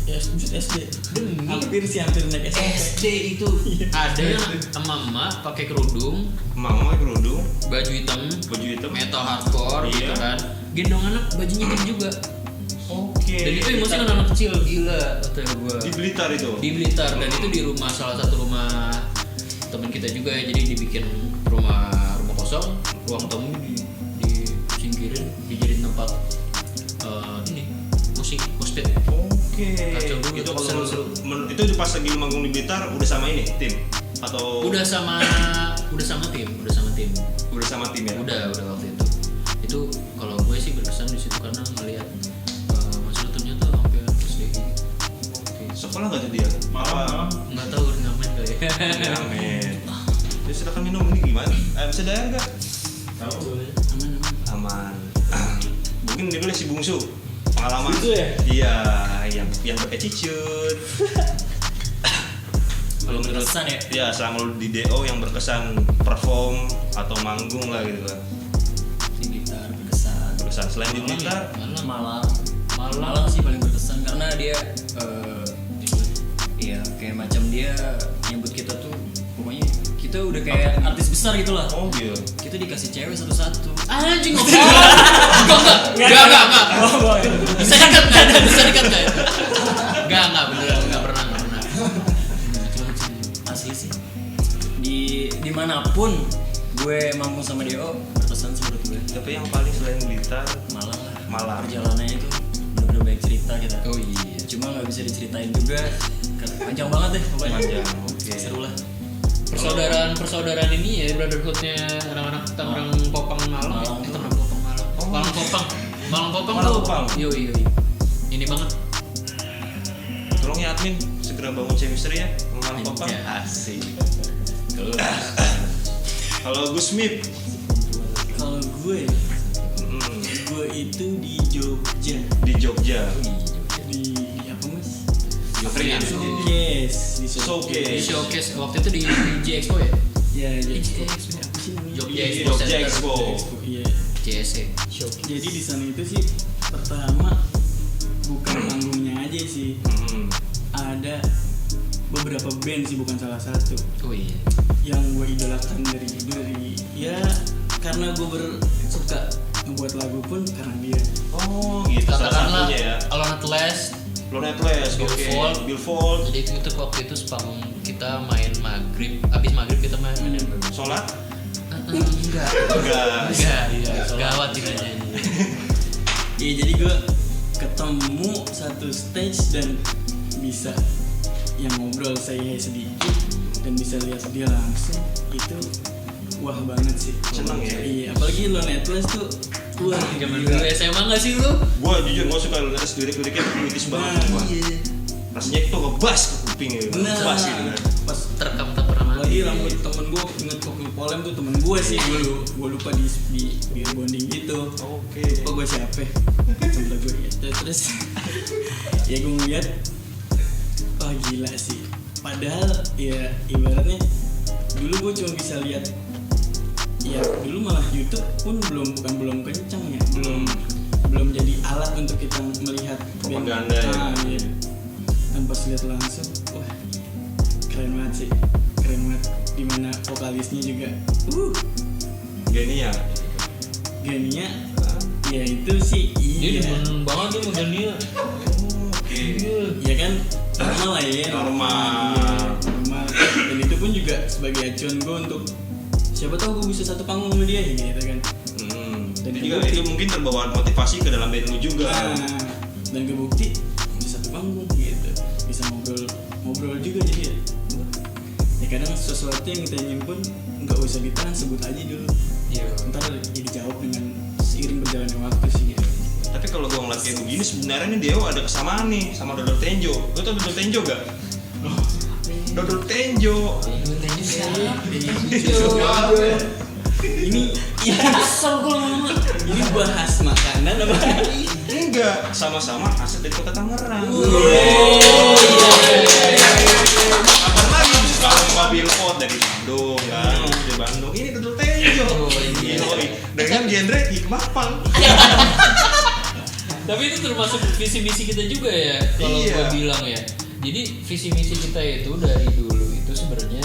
SD. Hampir naik SD itu ada yang emak pakai kerudung, Mama kerudung, baju hitam, metal hardcore Iya. gitu kan. Gendong anak bajunya hitam juga. Oke. Dan itu emosi kan anak kecil gila kata gua. Di Blitar itu. Di Blitar dan itu di rumah salah satu rumah teman kita juga ya. Jadi dibikin rumah kosong, ruang tamu disingkirin, dijadiin tempat musik moshpit. Oke. Kacau dulu. Itu kalau Seru-seru. itu pas lagi lu manggung di Blitar udah sama ini tim atau Udah sama tim. udah sama tim ya? Udah waktu itu. Itu kalau gue sih berkesan di situ karena ngelihat maksudnya ternyata sampai SD gitu. Oke. Sekolah nggak tuh dia? Apa? Nggak tahu ngamen kali ya. Amin. Jadi silakan minum ini gimana? Bisa bayar nggak? Aman. Mungkin dulu si Bungsu pengalaman. Bungsu ya? Iya, yang attitude. Kalau menurut Berkesan ya? Ya, selama lu di DO yang berkesan perform atau manggung lah gitu kan. Di Blitar berkesan. Berkesan selain di Blitar, Malang sih paling berkesan karena dia iya kayak macam dia nyebut kita tuh pokoknya kita udah kayak artis besar gitu lah. oh gitu. Kita dikasih cewek satu-satu. Anjing enggak. Bisa dikat enggak? Enggak beneran enggak pernah. Asli sih. Dimanapun gue manggung sama Deo berkesan sih menurut gue. Tapi yang paling selain Blitar, Malang lah. Malang. Perjalanannya itu bener-bener banyak cerita kita. Oh iya. Cuma nggak bisa diceritain juga. Karena panjang banget deh pokoknya. Panjang, oke. Seru lah. persaudaraan ini ya, brotherhoodnya anak-anak Tangerang Popang Malang. Tangerang Popang Malang. Malang Popang. Yo. Ini banget. Tolong ya admin segera bangun chemistry ya Malang Popang. Asik. Kalau Gus Mip. Kalau gue itu di Jogja. Di Jogja. Di apa mas? Jogja. Showcase. Di Showcase waktu itu di J Expo ya? Ya, Jogja Expo. Iya. JSE. Jadi di sana itu sih pertama bukan panggungnya aja sih. Ada beberapa band sih, bukan salah satu. Oh iya. Yang gue idolakan dari ya karena gue suka ngebuat lagu pun karena dia. Oh gitu. Salah Katakanlah satunya ya. Alone at Last, Billfold. Jadi itu waktu itu sepanggung kita main maghrib, abis maghrib kita main. Sholat? Enggak. Iya. Gawat itu nyanyi. Ya jadi gue ketemu satu stage dan bisa yang ngobrol saya sedikit dan bisa lihat dia langsung, itu wah banget sih. Seneng ya? Iya, apalagi lo Netflix tuh wah Zaman dulu SMA nggak sih lu? Gua jujur gak suka lirik liriknya puitis banget. Iya. Rasanya itu ngebas ke kuping gitu. Ngebas gitu kan. Pas Terekam tak pernah mati. lagi rambut temen gue inget Kopi Polem tuh temen gue sih, gue lupa di bonding gitu. Oke. Kok gue siapa? Coba gue gitu. Terus ya gue ngeliat, wah gila sih. Padahal ya ibaratnya dulu gue cuma bisa lihat, ya dulu malah YouTube pun belum kencang ya, belum jadi alat untuk kita melihat Propaganda ya. Iya. Dan pas lihat langsung, wah keren banget sih, keren banget. Dimana vokalisnya juga, Genia. Genia, ya itu sih Dia iya. demen banget tuh model dia. Oke. Ya kan normal lah ya. Normal. Iya, normal. Dan itu pun juga sebagai acuan gue untuk siapa tahu gue bisa satu panggung sama dia gitu kan. Dan juga itu mungkin terbawa motivasi ke dalam band lu juga. Nah, dan kebukti bisa satu panggung gitu, bisa ngobrol juga jadi ya. Ya kadang sesuatu yang kita ingin pun nggak usah ditahan, sebut aja dulu. Iya. Ntar jadi jawab dengan seiring berjalannya waktu sih gitu. Tapi kalau gua ngeliat kayak begini sebenarnya nih Deo ada kesamaan nih sama Dodol Tenjo. Lu tau Dodol Tenjo gak? Dodol Tenjo. Ini Kesel gue lama-lama. ini bahas makanan apa? Enggak, sama-sama aset dari kota Tangerang. Apa lagi? Kalau mobil pot dari Bandung kan, dari Bandung. Ini Dodol Tenjo. Dengan genre hikmah pang. Tapi itu termasuk visi misi kita juga ya, kalau Iya. gue bilang ya. Jadi visi misi kita itu dari dulu itu sebenarnya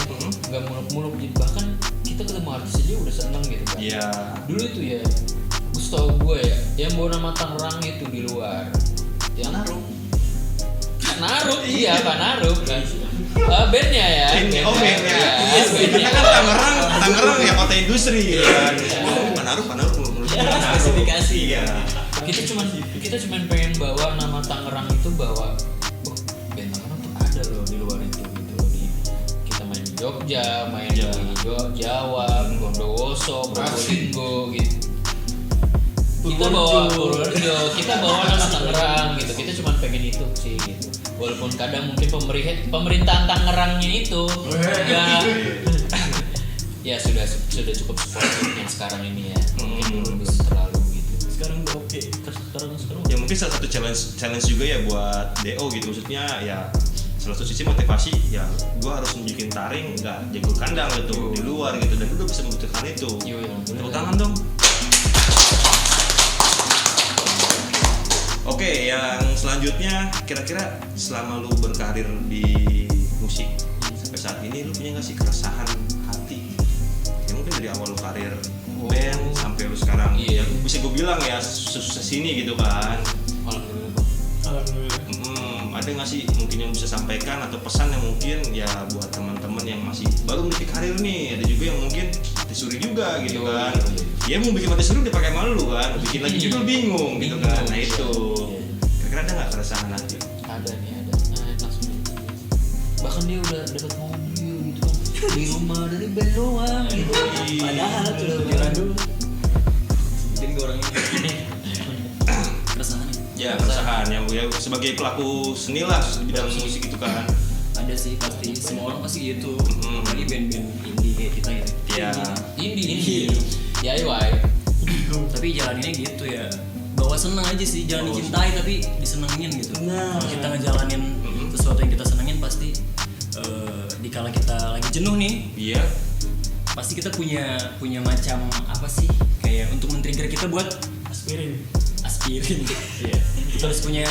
nggak muluk-muluk, jadi bahkan kita ketemu artis aja udah seneng gitu kan. Iya. Dulu itu ya, setahu gue ya, yang bawa nama Tangerang itu di luar, yang Naruh, iya Pak Naruh kan. Bandnya ya. Oh bandnya. Iya, bandnya. Kan Tangerang ya kota industri gitu kan. Panaruh Spesifikasi ya. Kita cuman pengen bawa nama Tangerang itu, bahwa band Tangerang tuh ada loh di luar itu gitu loh. Kita main di Jogja, main di Jawa, Bondowoso, Probolinggo gitu. Kita bawa Purworejo, kita bawa nama Tangerang gitu. Kita cuma pengen itu sih gitu. Walaupun kadang mungkin pemerintahan Tangerangnya itu ya sudah cukup supportif yang sekarang ini ya. Mungkin dulu belum terlalu gitu. sekarang udah oke. Sekarang Ya mungkin salah satu challenge juga ya buat DO gitu, maksudnya ya salah satu sisi motivasi ya gua harus nunjukin taring nggak jago kandang gitu di luar gitu, dan lu bisa membuktikan itu. Tepuk tangan dong. Oke, yang selanjutnya kira-kira selama lu berkarir di musik sampai saat ini, lu punya nggak sih keresahan hati? Ya mungkin dari awal lu karir band sampai lu sekarang, ya bisa gue bilang ya sukses ini gitu kan. Alhamdulillah. Ada nggak sih mungkin yang bisa sampaikan atau pesan yang mungkin ya buat teman-teman yang masih baru meniti karir nih? Ada juga yang mungkin mati suri juga gitu kan. Ya mau bikin mati suri udah pakai malu kan, bikin lagi judul bingung gitu kan. Nah itu kira-kira ada nggak keresahan hati? ada. Nah, langsung. Bahkan dia udah dapat mobil gitu kan. di rumah dari band doang gitu. Padahal sudah jalan dulu. Jadi gue orang ini keresahan. Ya keresahan yang gue sebagai pelaku seni lah di bidang musik itu kan. Ada sih pasti, semua orang pasti gitu. Apalagi band-band indie kayak kita ya. Ya. Indie DIY. Tapi jalaninnya gitu ya. Bawa seneng aja sih, jangan dicintai tapi disenengin gitu. Kalau kita ngejalanin sesuatu yang kita senengin pasti dikala kita lagi jenuh nih, Iya. pasti kita punya macam apa sih kayak untuk men-trigger kita buat aspirin. Iya. Terus punya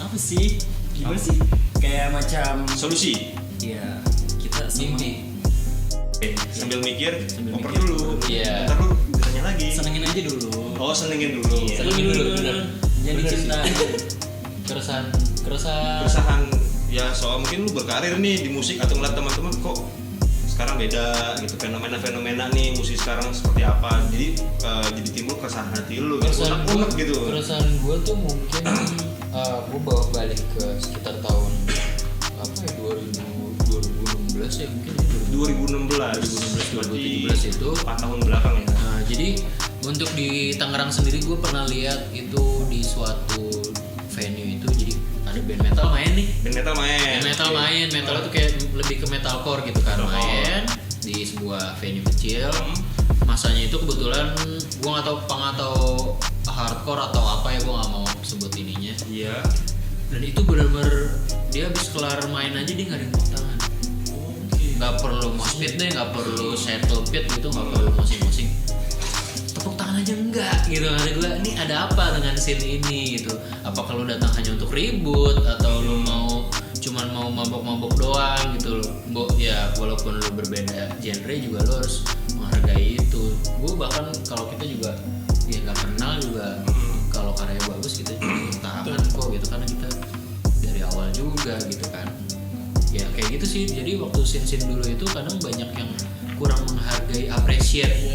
apa sih? Gimana sih? Kayak macam Solusi. ya kita Mimpi. Sambil mikir, Sambil oper mikir. dulu. Iya. Ntar lu ditanya lagi. senengin aja dulu. Oh senengin dulu. Senengin dulu, bener. Jangan Bener dicintai. Keresahan Keresahan ya soal mungkin lu berkarir nih di musik atau ngeliat teman-teman kok sekarang beda gitu fenomena nih musik sekarang seperti apa jadi timbul keresahan hati lu gitu unek gitu. Keresahan gue tuh mungkin gue bawa balik ke sekitar tahun apa ya 2016 ya mungkin 2016 2017 itu 4 tahun belakang ya. Nah, jadi untuk di Tangerang sendiri gue pernah lihat itu di suatu venue itu jadi ada band metal main nih. Band metal main. Metal itu kayak lebih ke metalcore gitu kan main di sebuah venue kecil. Masanya itu kebetulan gue nggak tahu punk atau hardcore atau apa ya gue nggak mau sebut ininya. Iya. Dan itu benar-benar dia habis kelar main aja dia nggak ada tepuk tangan. Nggak perlu mosh pit deh, nggak perlu settle pit gitu, nggak perlu mosing-mosing. Tepuk tangan aja enggak gitu. Kata gue, ini ada apa dengan scene ini gitu? Apa kalau datang hanya untuk ribut atau lu cuman mau mabok-mabok doang gitu loh. Ya walaupun lu berbeda genre juga lu harus menghargai itu. Gue bahkan kalau kita juga ya nggak kenal juga kalau karya bagus kita juga tangan kok gitu karena kita dari awal juga gitu kan. Ya kayak gitu sih. Jadi waktu scene dulu itu kadang banyak yang kurang menghargai apresiasi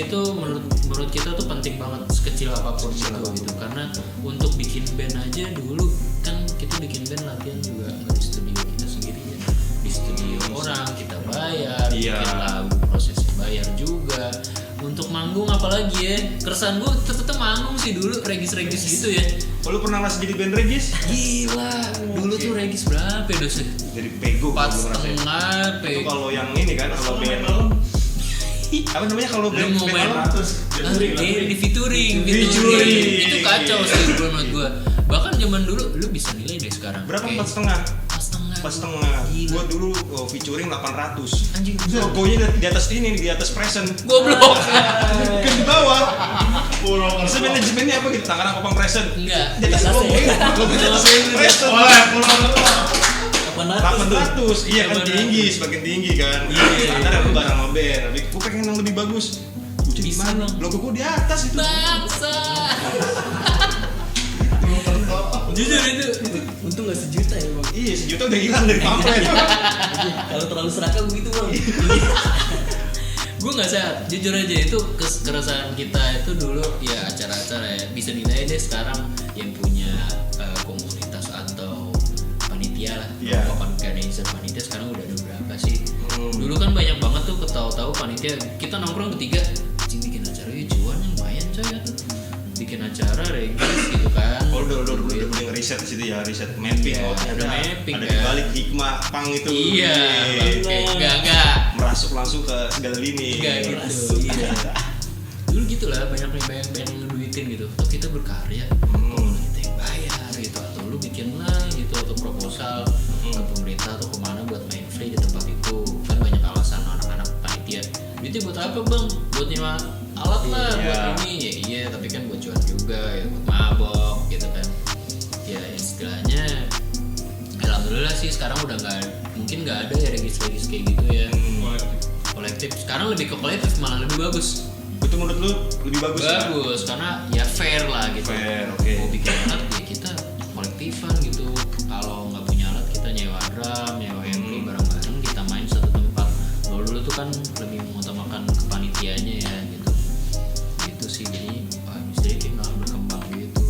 itu menurut kita tuh penting banget sekecil apapun gitu karena untuk bikin band aja dulu kan kita bikin band latihan juga nggak di studio kita sendiri ya di studio orang kita bayar bikin lagu prosesnya bayar juga untuk manggung apalagi ya keresahan gue tetep manggung sih dulu regis gitu ya. Oh, lu pernah ngerasa jadi band regis? Gila, dulu tuh regis berapa ya dosnya? Dari Pego 4,5 Itu kalau yang ini kan kalau band apa namanya kalau Lu band mau main di featuring itu kacau sih menurut gua. Bahkan zaman dulu lu bisa nilai deh sekarang. berapa? Kayak 4,5. 4,5. Gila. Gua dulu featuring 800. Anjing. Logonya di atas ini, di atas present. Goblok. Bukan di bawah. Bisa manajemennya apa gitu? Tangerang Popang present. Enggak. Di atas logo. Logonya present. 800. Iya kan tinggi, semakin tinggi kan. Standar aku barang sama band. Tapi gua pengen yang lebih bagus. Jadi gimana? Logo gua di atas itu. Bangsa. Jujur itu untung nggak sejuta ya bang. Iya, sejuta udah hilang dari pamflet. Kalau terlalu serakah begitu bang. Gue nggak sehat, jujur aja itu keresahan kita itu dulu ya acara-acara ya bisa dinilai deh sekarang yang punya komunitas atau panitia lah, organizer panitia sekarang udah ada berapa sih? Dulu kan banyak banget tuh ketahu-tahu panitia kita nongkrong bertiga, anjing bikin acara ya cuan lumayan coy ya tuh. Bikin acara regis gitu kan. Oh, udah ngeriset di situ ya, riset mapping. Iya, Oh, ada mapping ada kan. di balik hikmah pang itu. Iya, enggak. Merasuk langsung ke segala lini. Enggak gitu. Iya. Dulu gitu lah banyak yang ngeduitin gitu. Atau kita berkarya, kok malah kita yang bayar gitu atau lu bikin lah gitu atau proposal ke pemerintah atau kemana buat main free di tempat itu. Kan banyak alasan anak-anak panitia. Duitnya buat apa bang? Buat nyewa alat lah buat ini ya iya tapi kan buat cuan juga ya buat mabok gitu kan ya istilahnya alhamdulillah sih sekarang udah mungkin nggak ada ya regis kayak gitu ya kolektif sekarang lebih ke kolektif malah lebih bagus itu menurut lu lebih bagus karena ya fair lah gitu okay. mau bikin alat ya kita kolektifan gitu kalau nggak punya alat kita nyewa drum nyewa ampli bareng-bareng kita main satu tempat kalau dulu tuh kan lebih mengutamakan kepanitianya ya gitu sih jadi industri kayak nggak berkembang gitu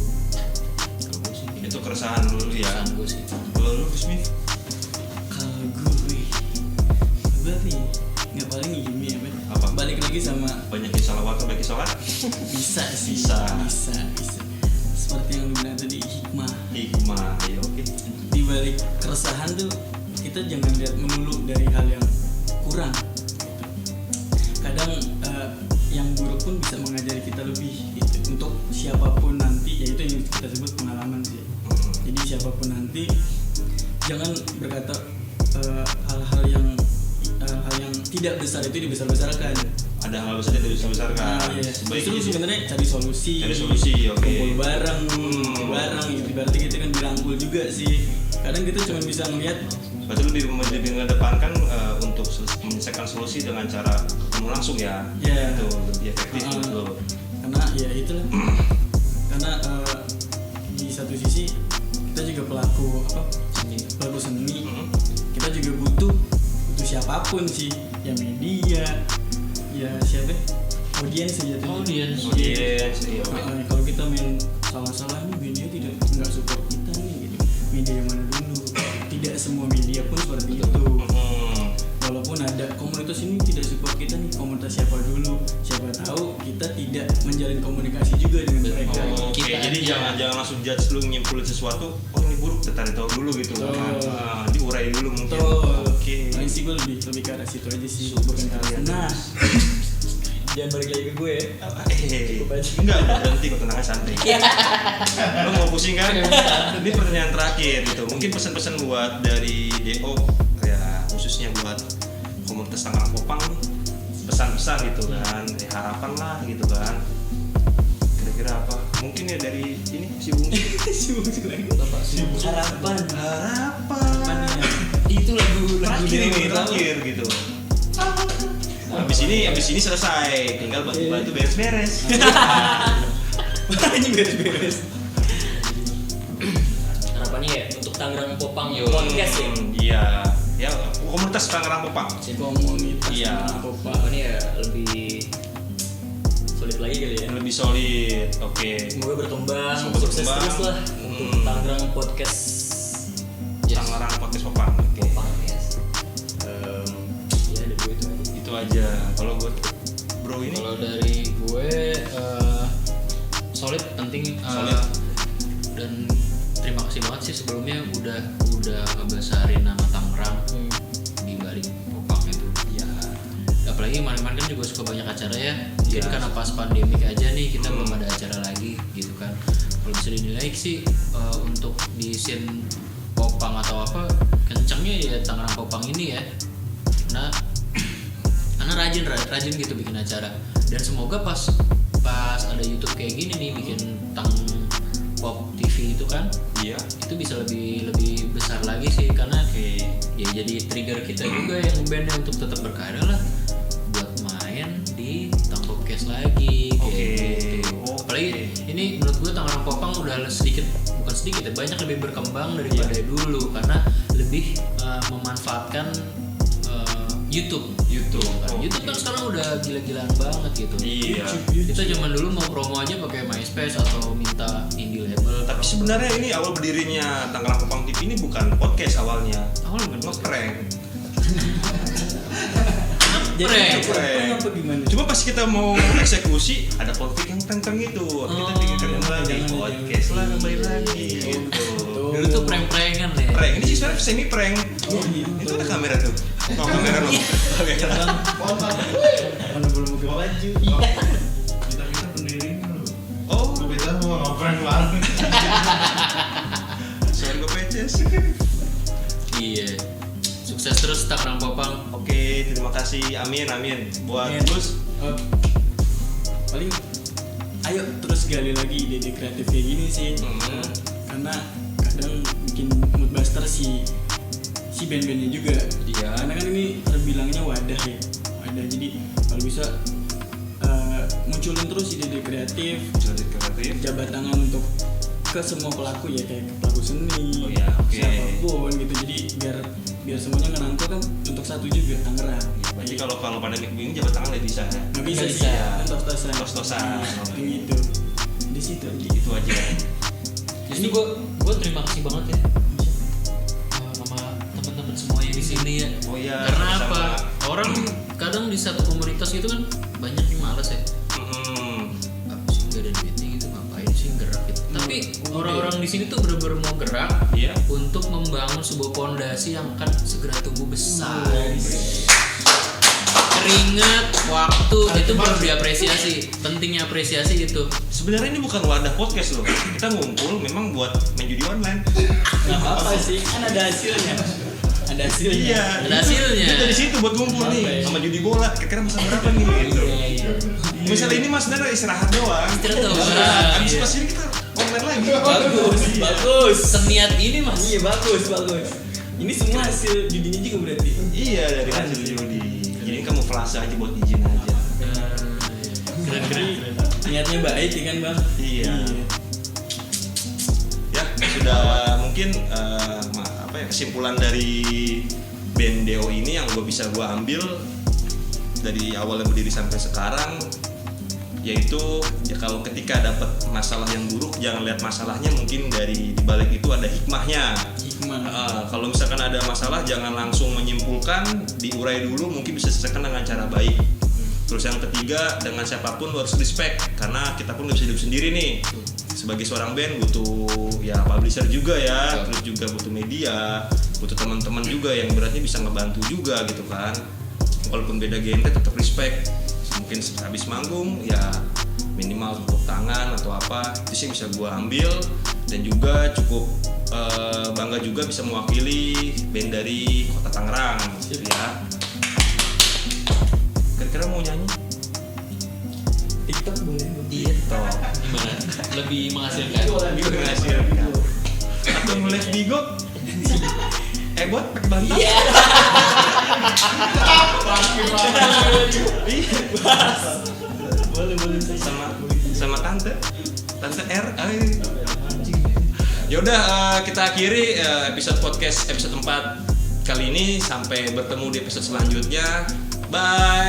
kalau gue sih itu keresahan lu ya gue sih kalau lu Smith Kalau gue Bisa sih. Bisa. Seperti yang lu bilang tadi, hikmah. Ya oke. Di balik keresahan tuh kita jangan lihat melulu dari hal yang kurang. Kadang yang buruk pun bisa mengajari kita lebih gitu. Untuk siapapun nanti, yaitu yang kita sebut pengalaman sih. Jadi siapapun nanti jangan berkata hal-hal yang tidak besar itu dibesar-besarkan. Ada hal besar yang dibesar-besarkan. Iya. Sebaiknya Justru sebenarnya cari solusi, oke. kumpul bareng gitu. Berarti kita kan dirangkul juga sih. Kadang kita cuma bisa melihat. Berarti lu lebih mengedepankan untuk menyelesaikan solusi dengan cara ketemu langsung ya. Iya. Itu lebih efektif gitu. Karena ya itulah. Karena di satu sisi kita juga pelaku seni. Kita juga butuh siapapun sih, ya media, ya siapa? Audiens aja tuh. Audiens. Iya. Kalau kita main salah-salah nih, media nggak support kita nih gitu. Media yang mana dulu? Tidak semua media pun seperti itu. Walaupun ada komunitas ini tidak support kita nih, komunitas siapa dulu? Siapa tahu kita tidak menjalin komunikasi juga dengan mereka. Oke, jadi jangan langsung judge lu nyimpulin sesuatu, oh ini buruk, cari tahu dulu gitu kan. Diurai dulu mungkin. Oke. Paling sih gue lebih ke arah situ aja sih, bukan ke arah. Nah, Jangan balik lagi ke gue ya. Enggak, berhenti kok, tenang santai. Lu mau pusing kan? Ini pertanyaan terakhir gitu. Mungkin pesan-pesan buat dari DO ya, khususnya buat komunitas Tangerang Popang nih. Pesan-pesan gitu kan, ya, harapan lah gitu kan. Kira-kira apa? Mungkin ya dari ini si Bung. Harapan. itu lagu Terakhir gitu. Abis ini selesai, tinggal bantu beres-beres. Ini beres-beres. Harapannya ya untuk Tangerang Popang podcast ya. Iya, ya komunitas Tangerang Popang. Komunitas Iya. Popang. Harapannya ya lebih solid lagi kali ya. Lebih solid, oke. Semoga berkembang, Semoga sukses berkembang. terus lah untuk Tangerang Podcast. Tangerang Podcast Popang, oke. Popang yes. Ya ada gue itu aja. Itu aja. Kalau gue, bro ini Kalau dari gue solid, penting, Solid. dan terima kasih banget sih sebelumnya udah ngebesarin nama Tangerang di balik Popang itu. ya, Apalagi kemarin-kemarin kan juga suka banyak acara ya. Jadi karena pas pandemik aja nih kita belum ada acara lagi gitu kan. Kalau bisa dinilai sih untuk di scene Popang atau apa kencengnya ya Tangerang Popang ini ya. Karena rajin gitu bikin acara. Dan semoga pas ada YouTube kayak gini nih bikin Tang Pop TV itu kan, iya, itu bisa lebih besar lagi sih karena ya jadi trigger kita juga yang bandnya untuk tetap berkarya lah buat main di Tang Popcast lagi kayak gitu. Apalagi ini menurut gue Tangerang Popang udah bukan sedikit ya, banyak lebih berkembang daripada dulu karena lebih memanfaatkan YouTube kan. YouTube kan sekarang udah gila-gilaan banget gitu. iya. Kita zaman dulu mau promo aja pakai MySpace atau minta indie label. Tapi sebenarnya ini awal berdirinya Tangerang Popang TV ini bukan podcast awalnya. Awalnya bukan Nge-prank. Jadi Prank. apa gimana? Cuma pas kita mau eksekusi ada konflik yang prank itu. Kita bikin kembali podcast lah, kembali lagi gitu. Dulu tuh prank-prankan ya. Prank ini sih sebenarnya semi prank. Oh, gitu. Itu ada kamera tuh. Oh, kamera lo. Oke. Mana belum buka baju. Kita pendirinya loh. Oh, Kita mau ngobrol bareng. sorry gue peces. Iya. Sukses terus Tangerang Popang. Oke, terima kasih. Amin. Buat Amin. terus Paling ayo terus gali lagi ide-ide kreatif kayak gini sih. Karena kadang bikin mood buster si band-bandnya juga. Iya. Karena kan ini terbilangnya wadah ya. Jadi kalau bisa munculin terus ide-ide kreatif, jadi kreatif. jabat tangan untuk ke semua pelaku ya, kayak ke pelaku seni, Oh ya, oke. siapapun gitu. Jadi biar semuanya ngerangkul kan untuk satu juga Tangerang. Berarti kalau pandemi begini jabat tangan nggak bisa ya? Nggak bisa Nggak sih, bisa. kan tos-tosan. Tos-tosan. Kayak gitu. Di situ aja. Itu aja. Justru gue terima kasih banget ya sama teman-teman semuanya di sini ya. Oh iya. Karena sama-sama. apa? Orang kadang di satu komunitas gitu kan banyak yang malas ya. tapi orang-orang di sini tuh benar-benar mau gerak Iya. untuk membangun sebuah fondasi yang akan segera tumbuh besar. Keringat, waktu itu perlu diapresiasi. Pentingnya apresiasi itu. Sebenarnya ini bukan wadah podcast loh. Kita ngumpul memang buat main judi online. Nggak apa-apa sih, kan ada hasilnya. Ada hasilnya. Iya. Ada hasilnya. Kita di situ buat ngumpul nih sama judi bola. Kira-kira masa berapa nih gitu. Misalnya ini mas sebenarnya istirahat doang. Istirahat doang. Habis Iya. pas ini kita online lagi. Bagus. Seniat ini mas. Iya bagus. Ini semua hasil judinya juga berarti. Iya dari hasil judi. Jadi kamuflase aja buat izin aja. Keren. Niatnya baik ya kan bang? Iya. Ya sudah mungkin kesimpulan dari band Deo ini yang gue ambil dari awal yang berdiri sampai sekarang, yaitu ya kalau ketika dapat masalah yang buruk jangan lihat masalahnya, mungkin dari dibalik itu ada hikmahnya. Kalau misalkan ada masalah jangan langsung menyimpulkan, diurai dulu, mungkin bisa diselesaikan dengan cara baik. Terus yang ketiga, dengan siapapun lu harus respect, karena kita pun gak bisa hidup sendiri nih. Sebagai seorang band butuh ya publisher juga ya, terus juga butuh media, butuh teman-teman juga yang beratnya bisa ngebantu juga gitu kan. Walaupun beda genre tetap respect. Mungkin habis manggung ya minimal tepuk tangan atau apa, itu sih bisa gua ambil. Dan juga cukup bangga juga bisa mewakili band dari kota Tangerang gitu ya. Kira-kira mau nyanyi? TikTok boleh. TikTok Gimana? Lebih menghasilkan. lebih menghasilkan. Atau nge-live Bigo? Buat pakai bantal? Iya. Boleh. Sama tante R. Ya udah kita akhiri episode podcast episode 4 kali ini, sampai bertemu di episode selanjutnya. Bye.